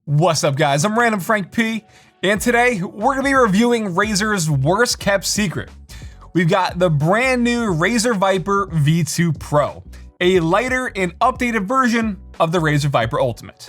What's up guys, I'm Random Frank P, and today we're going to be reviewing Razer's worst kept secret. We've got the brand new Razer Viper V2 Pro, a lighter and updated version of the Razer Viper Ultimate.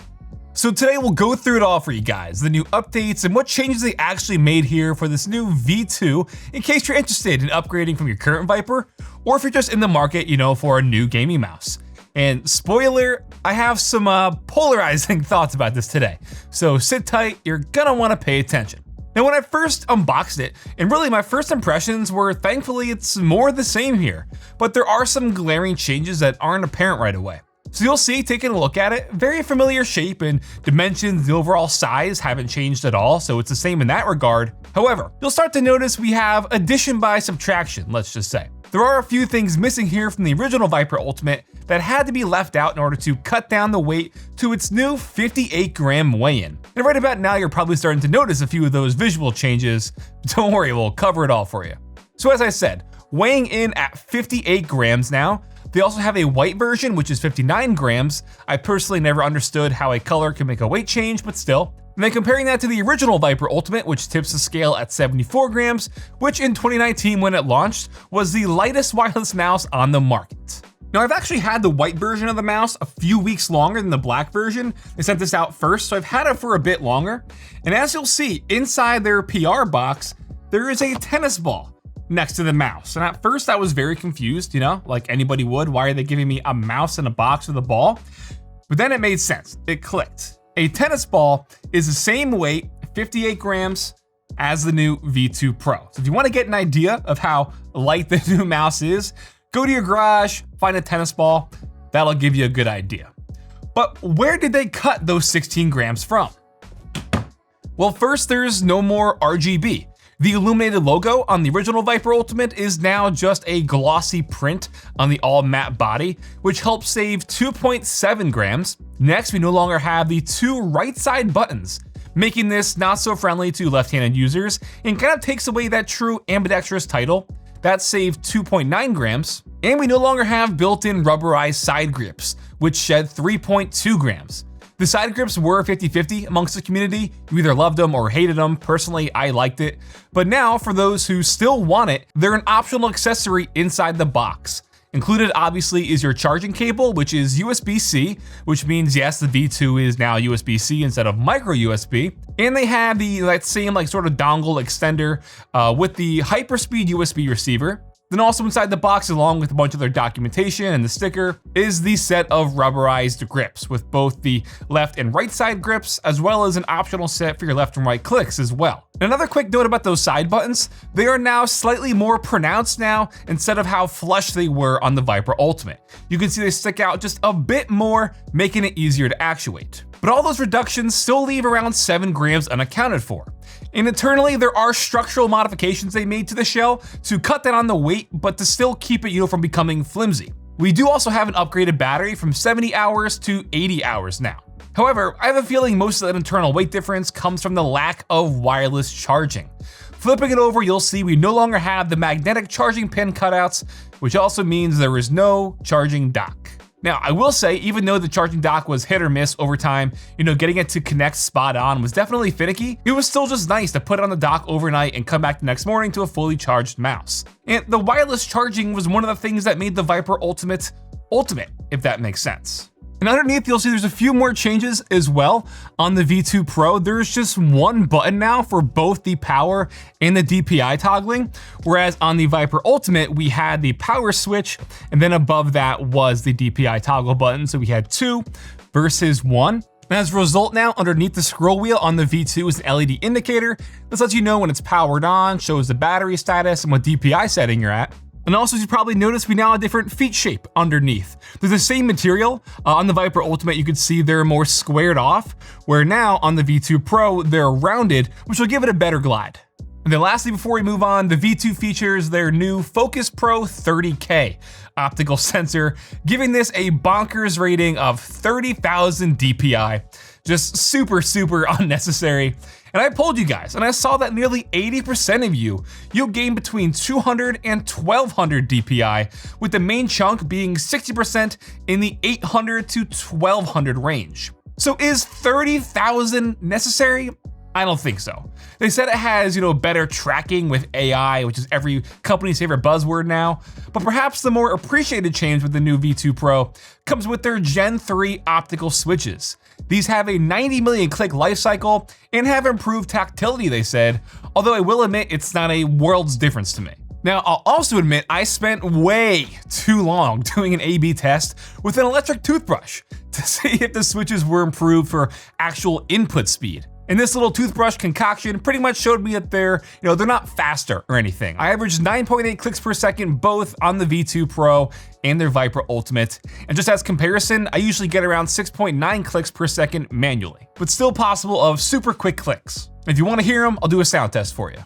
So today we'll go through it all for you guys, the new updates and what changes they actually made here for this new V2 in case you're interested in upgrading from your current Viper, or if you're just in the market, for a new gaming mouse. And spoiler, I have some polarizing thoughts about this today, so sit tight, you're gonna wanna pay attention. Now when I first unboxed it, and really my first impressions were thankfully it's more the same here, but there are some glaring changes that aren't apparent right away. So you'll see, taking a look at it, very familiar shape and dimensions, the overall size haven't changed at all, so it's the same in that regard. However, you'll start to notice we have addition by subtraction, let's just say. There are a few things missing here from the original Viper Ultimate that had to be left out in order to cut down the weight to its new 58-gram weigh-in. And right about now, you're probably starting to notice a few of those visual changes. Don't worry, we'll cover it all for you. So as I said, weighing in at 58 grams now. They also have a white version, which is 59 grams. I personally never understood how a color can make a weight change, but still. And then comparing that to the original Viper Ultimate, which tips the scale at 74 grams, which in 2019 when it launched, was the lightest wireless mouse on the market. Now I've actually had the white version of the mouse a few weeks longer than the black version. They sent this out first, so I've had it for a bit longer. And as you'll see, inside their PR box, there is a tennis ball next to the mouse. And at first I was very confused, like anybody would. Why are they giving me a mouse in a box with a ball? But then it made sense, it clicked. A tennis ball is the same weight, 58 grams, as the new V2 Pro. So if you wanna get an idea of how light the new mouse is, go to your garage, find a tennis ball, that'll give you a good idea. But where did they cut those 16 grams from? Well, first there's no more RGB. The illuminated logo on the original Viper Ultimate is now just a glossy print on the all matte body, which helps save 2.7 grams. Next, we no longer have the two right side buttons, making this not so friendly to left-handed users and kind of takes away that true ambidextrous title. That saved 2.9 grams. And we no longer have built-in rubberized side grips, which shed 3.2 grams. The side grips were 50-50 amongst the community. You either loved them or hated them. Personally, I liked it. But now, for those who still want it, they're an optional accessory inside the box. Included, obviously, is your charging cable, which is USB-C, which means, yes, the V2 is now USB-C instead of micro USB. And they have that same sort of dongle extender with the hyperspeed USB receiver. Then also inside the box, along with a bunch of their documentation and the sticker, is the set of rubberized grips with both the left and right side grips, as well as an optional set for your left and right clicks as well. Another quick note about those side buttons, they are now slightly more pronounced now instead of how flush they were on the Viper Ultimate. You can see they stick out just a bit more, making it easier to actuate. But all those reductions still leave around 7 grams unaccounted for. And internally, there are structural modifications they made to the shell to cut down on the weight, but to still keep it, from becoming flimsy. We do also have an upgraded battery from 70 hours to 80 hours now. However, I have a feeling most of that internal weight difference comes from the lack of wireless charging. Flipping it over, you'll see we no longer have the magnetic charging pin cutouts, which also means there is no charging dock. Now, I will say, even though the charging dock was hit or miss over time, getting it to connect spot on was definitely finicky, it was still just nice to put it on the dock overnight and come back the next morning to a fully charged mouse. And the wireless charging was one of the things that made the Viper Ultimate, if that makes sense. And underneath, you'll see there's a few more changes as well. On the V2 Pro, there's just one button now for both the power and the DPI toggling, whereas on the Viper Ultimate, we had the power switch, and then above that was the DPI toggle button, so we had 2 versus 1. And as a result now, underneath the scroll wheel on the V2 is an LED indicator. This lets you know when it's powered on, shows the battery status, and what DPI setting you're at. And also, as you probably noticed, we now have a different feet shape underneath. They're the same material. On the Viper Ultimate, you can see they're more squared off, where now on the V2 Pro, they're rounded, which will give it a better glide. And then lastly, before we move on, the V2 features their new Focus Pro 30K optical sensor, giving this a bonkers rating of 30,000 DPI. Just super, super unnecessary. And I polled you guys, and I saw that nearly 80% of you'll gain between 200 and 1200 DPI, with the main chunk being 60% in the 800 to 1200 range. So is 30,000 necessary? I don't think so. They said it has, better tracking with AI, which is every company's favorite buzzword now. But perhaps the more appreciated change with the new V2 Pro comes with their Gen 3 optical switches. These have a 90 million click lifecycle and have improved tactility, they said, although I will admit it's not a world's difference to me. Now, I'll also admit I spent way too long doing an A/B test with an electric toothbrush to see if the switches were improved for actual input speed. And this little toothbrush concoction pretty much showed me that they're not faster or anything. I averaged 9.8 clicks per second both on the V2 Pro and their Viper Ultimate. And just as comparison, I usually get around 6.9 clicks per second manually, but still possible of super quick clicks. If you want to hear them, I'll do a sound test for you.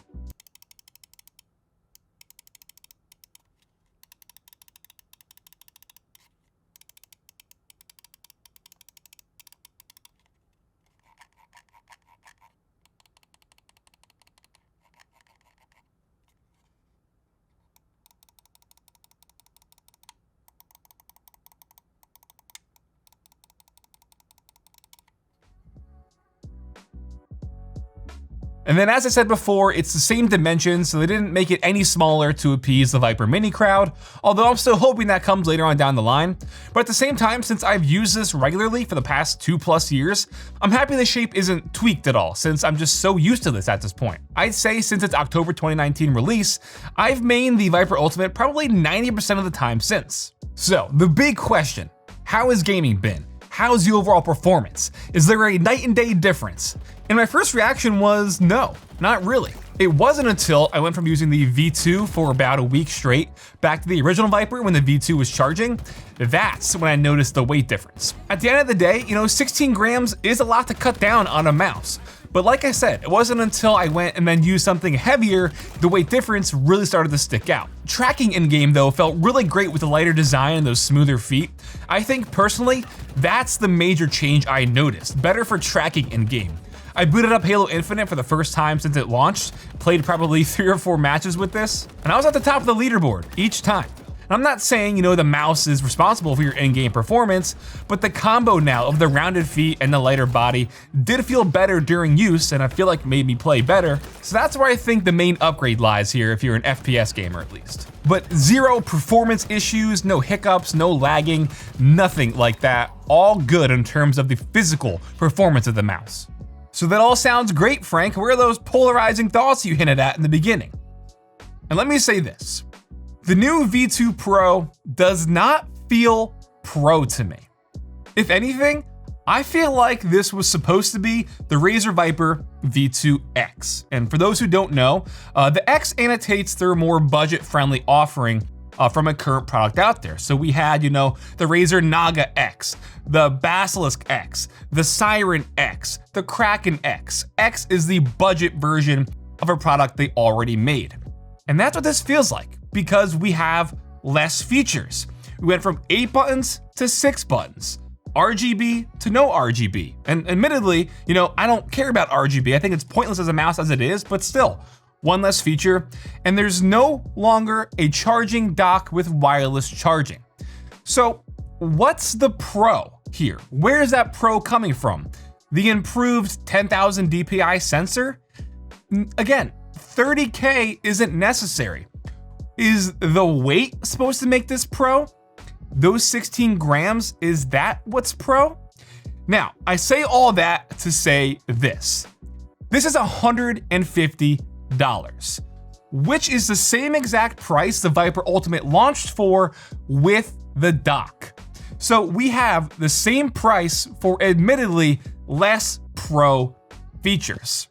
And then as I said before, it's the same dimensions, so they didn't make it any smaller to appease the Viper Mini crowd, although I'm still hoping that comes later on down the line. But at the same time, since I've used this regularly for the past 2+ years, I'm happy the shape isn't tweaked at all, since I'm just so used to this at this point. I'd say since its October 2019 release, I've mained the Viper Ultimate probably 90% of the time since. So the big question, how has gaming been? How's the overall performance? Is there a night and day difference? And my first reaction was no, not really. It wasn't until I went from using the V2 for about a week straight back to the original Viper when the V2 was charging, that's when I noticed the weight difference. At the end of the day, 16 grams is a lot to cut down on a mouse. But like I said, it wasn't until I went and then used something heavier, the weight difference really started to stick out. Tracking in-game though felt really great with the lighter design and those smoother feet. I think personally, that's the major change I noticed, better for tracking in-game. I booted up Halo Infinite for the first time since it launched, played probably 3 or 4 matches with this, and I was at the top of the leaderboard each time. And I'm not saying, the mouse is responsible for your in-game performance, but the combo now of the rounded feet and the lighter body did feel better during use, and I feel like made me play better. So that's where I think the main upgrade lies here if you're an FPS gamer at least. But zero performance issues, no hiccups, no lagging, nothing like that. All good in terms of the physical performance of the mouse. So that all sounds great, Frank. Where are those polarizing thoughts you hinted at in the beginning? And let me say this. The new V2 Pro does not feel pro to me. If anything, I feel like this was supposed to be the Razer Viper V2 X. And for those who don't know, the X annotates their more budget-friendly offering from a current product out there. So we had, the Razer Naga X, the Basilisk X, the Siren X, the Kraken X. X is the budget version of a product they already made. And that's what this feels like, because we have less features. We went from 8 buttons to 6 buttons, RGB to no RGB. And admittedly, I don't care about RGB. I think it's pointless as a mouse as it is, but still, one less feature. And there's no longer a charging dock with wireless charging. So what's the pro here? Where is that pro coming from? The improved 10,000 DPI sensor? Again, 30K isn't necessary. Is the weight supposed to make this pro? Those 16 grams, is that what's pro? Now, I say all that to say this. This is $150, which is the same exact price the Viper Ultimate launched for with the dock. So we have the same price for admittedly less pro features.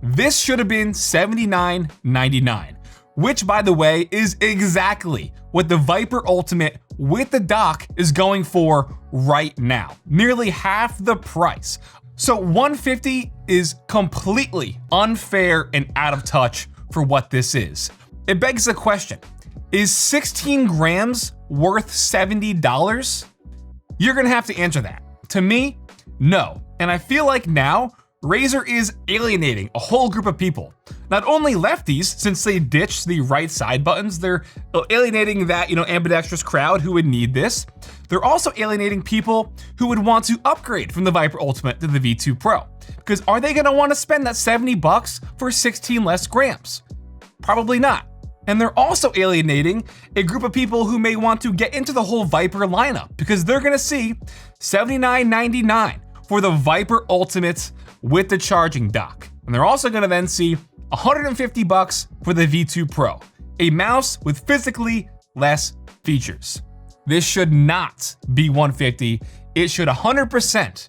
This should have been $79.99, which by the way is exactly what the Viper Ultimate with the dock is going for right now. Nearly half the price. So $150 is completely unfair and out of touch for what this is. It begs the question, is 16 grams worth $70? You're gonna have to answer that. To me, no. And I feel like now Razer is alienating a whole group of people. Not only lefties, since they ditched the right side buttons, they're alienating that, ambidextrous crowd who would need this. They're also alienating people who would want to upgrade from the Viper Ultimate to the V2 Pro. Because are they gonna wanna spend that $70 for 16 less grams? Probably not. And they're also alienating a group of people who may want to get into the whole Viper lineup because they're gonna see $79.99 for the Viper Ultimate with the charging dock. And they're also gonna then see $150 for the V2 Pro, a mouse with physically less features. This should not be $150. It should 100%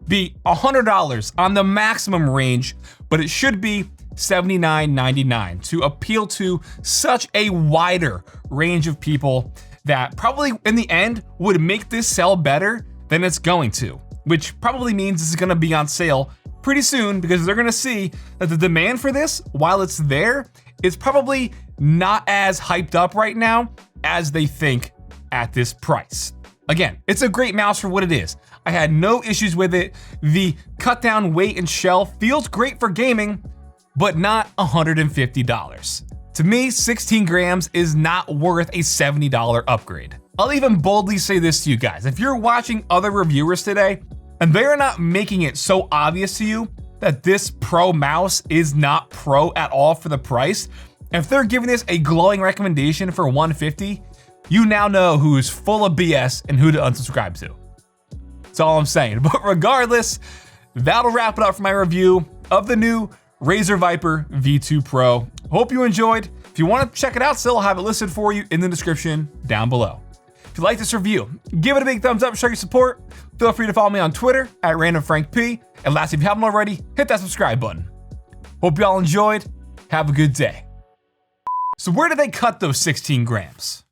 be $100 on the maximum range, but it should be $79.99 to appeal to such a wider range of people that probably in the end would make this sell better than it's going to, which probably means this is gonna be on sale pretty soon because they're gonna see that the demand for this, while it's there, is probably not as hyped up right now as they think at this price. Again, it's a great mouse for what it is. I had no issues with it. The cut down weight and shell feels great for gaming, but not $150. To me, 16 grams is not worth a $70 upgrade. I'll even boldly say this to you guys. If you're watching other reviewers today, and they're not making it so obvious to you that this Pro mouse is not Pro at all for the price, if they're giving this a glowing recommendation for $150, you now know who's full of BS and who to unsubscribe to. That's all I'm saying. But regardless, that'll wrap it up for my review of the new Razer Viper V2 Pro. Hope you enjoyed. If you want to check it out still, I'll have it listed for you in the description down below. If you like this review, give it a big thumbs up, show your support. Feel free to follow me on Twitter at randomfrankp. And lastly, if you haven't already, hit that subscribe button. Hope you all enjoyed. Have a good day. So where did they cut those 16 grams?